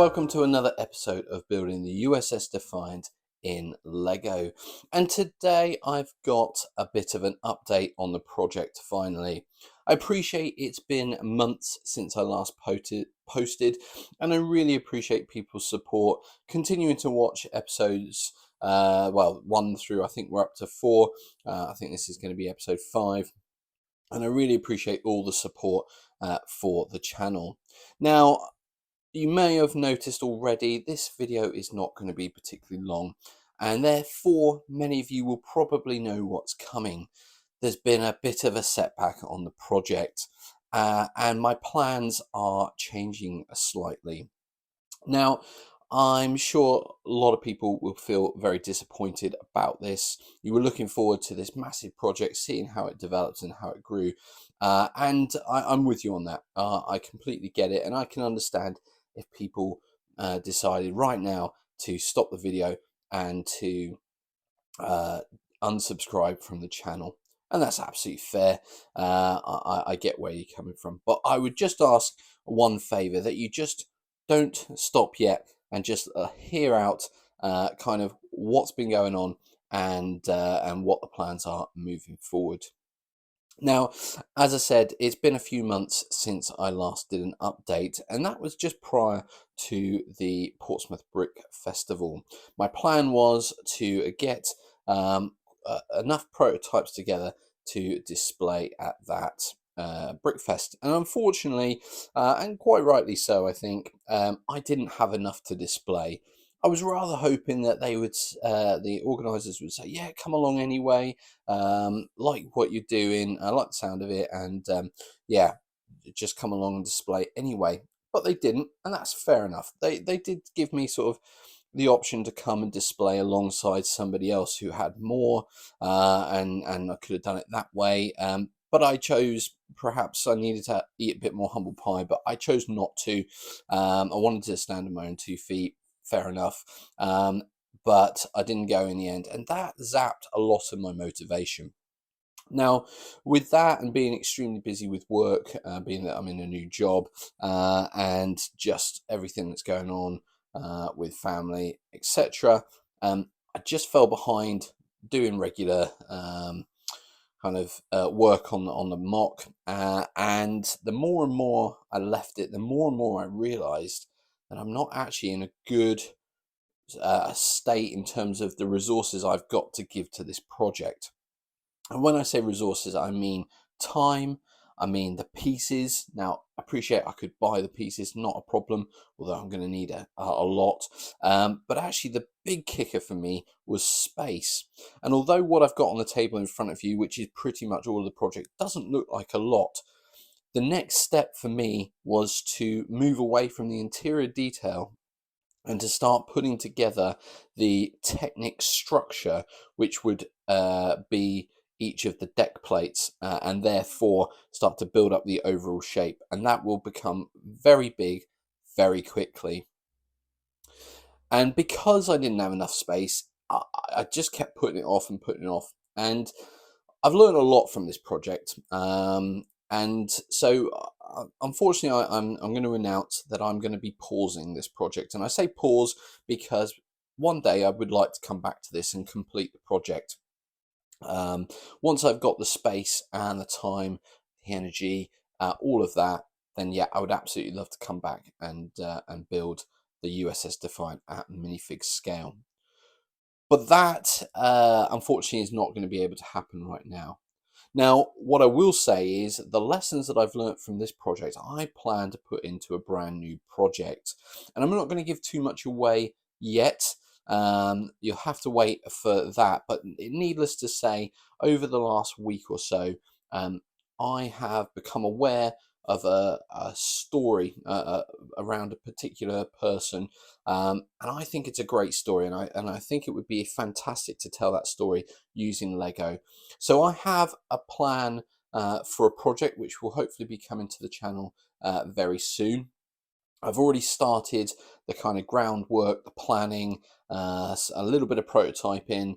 welcome to another episode of building the USS Defiant in Lego. And today I've got a bit of an update on the project finally. I appreciate it's been months since I last posted, and I really appreciate people's support, continuing to watch episodes, 1 through, I think we're up to 4. I think this is going to be episode 5. And I really appreciate all the support for the channel. Now, you may have noticed already, this video is not going to be particularly long, and therefore many of you will probably know what's coming. There's been a bit of a setback on the project, and my plans are changing slightly. Now, I'm sure a lot of people will feel very disappointed about this. You were looking forward to this massive project, seeing how it developed and how it grew. And I'm with you on that. I completely get it. And I can understand if people decided right now to stop the video and to unsubscribe from the channel. And that's absolutely fair. I get where you're coming from. But I would just ask one favor, that you just don't stop yet and just hear out kind of what's been going on and what the plans are moving forward. Now, as I said, it's been a few months since I last did an update, and that was just prior to the Portsmouth Brick Festival. My plan was to get enough prototypes together to display at that Brickfest, and unfortunately, and quite rightly so, I think, I didn't have enough to display. I was rather hoping that they would, the organisers would say, "Yeah, come along anyway. Like what you're doing. I like the sound of it, and yeah, just come along and display anyway." But they didn't, and that's fair enough. They did give me sort of the option to come and display alongside somebody else who had more, and I could have done it that way. But I chose, perhaps I needed to eat a bit more humble pie, but I chose not to. I wanted to stand on my own 2 feet. Fair enough. But I didn't go in the end, and that zapped a lot of my motivation. Now, with that and being extremely busy with work, being that I'm in a new job, and just everything that's going on with family, etc., I just fell behind doing regular kind of work on the mock, and the more and more I left it, the more and more I realised that I'm not actually in a good state in terms of the resources I've got to give to this project. And when I say resources, I mean time, I mean the pieces. Now, I appreciate I could buy the pieces, not a problem, although I'm going to need a lot. But actually, the big kicker for me was space. And although what I've got on the table in front of you, which is pretty much all of the project, doesn't look like a lot, the next step for me was to move away from the interior detail and to start putting together the Technic structure, which would be each of the deck plates, and therefore start to build up the overall shape. And that will become very big very quickly. And because I didn't have enough space, I just kept putting it off and putting it off. And I've learned a lot from this project. And so, unfortunately, I'm going to announce that I'm going to be pausing this project. And I say pause because one day I would like to come back to this and complete the project. Once I've got the space and the time, the energy, all of that, then yeah, I would absolutely love to come back and build the USS Defiant at minifig scale. But that, unfortunately, is not going to be able to happen right now. Now, what I will say is the lessons that I've learned from this project, I plan to put into a brand new project. And I'm not going to give too much away yet. You'll have to wait for that. But needless to say, over the last week or so, I have become aware of a story around a particular person, and I think it's a great story, and I think it would be fantastic to tell that story using Lego. So I have a plan for a project which will hopefully be coming to the channel very soon. I've already started the kind of groundwork, the planning, a little bit of prototyping,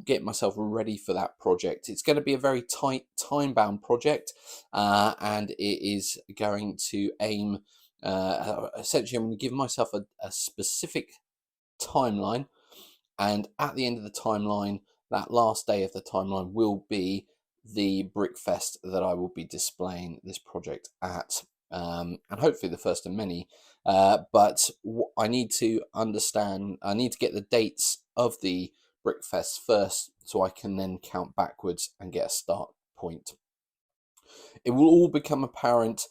get myself ready for that project. It's going to be a very tight, time-bound project, and it is going to aim essentially I'm going to give myself a specific timeline, and at the end of the timeline, that last day of the timeline will be the Brickfest that I will be displaying this project at, and hopefully the first of many. But I need to understand, I need to get the dates of the Brickfest first so I can then count backwards and get a start point. It will all become apparent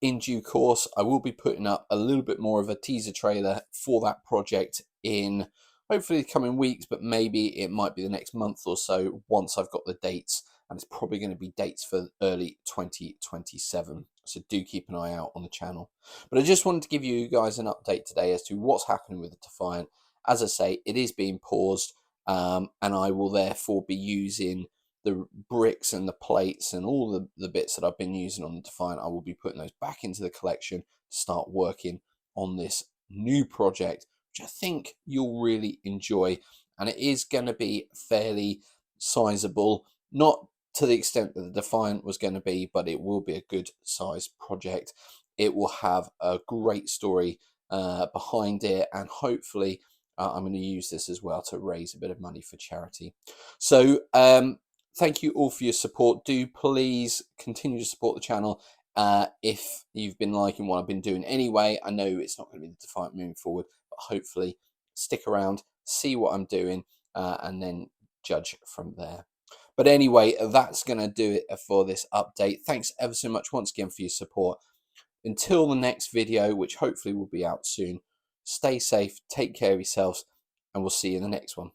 in due course. I will be putting up a little bit more of a teaser trailer for that project in hopefully the coming weeks, but maybe it might be the next month or so once I've got the dates, and it's probably going to be dates for early 2027. So do keep an eye out on the channel. But I just wanted to give you guys an update today as to what's happening with the Defiant. As I say, it is being paused, and I will therefore be using the bricks and the plates and all the bits that I've been using on the Defiant. I will be putting those back into the collection to start working on this new project, which I think you'll really enjoy. And it is going to be fairly sizable, not to the extent that the Defiant was going to be, but it will be a good size project. It will have a great story behind it, and hopefully I'm going to use this as well to raise a bit of money for charity. So thank you all for your support. Do please continue to support the channel if you've been liking what I've been doing anyway. I know it's not going to be the Defiant moving forward, but hopefully stick around, see what I'm doing, and then judge from there. But anyway, that's going to do it for this update. Thanks ever so much once again for your support. Until the next video, which hopefully will be out soon, stay safe, take care of yourselves, and we'll see you in the next one.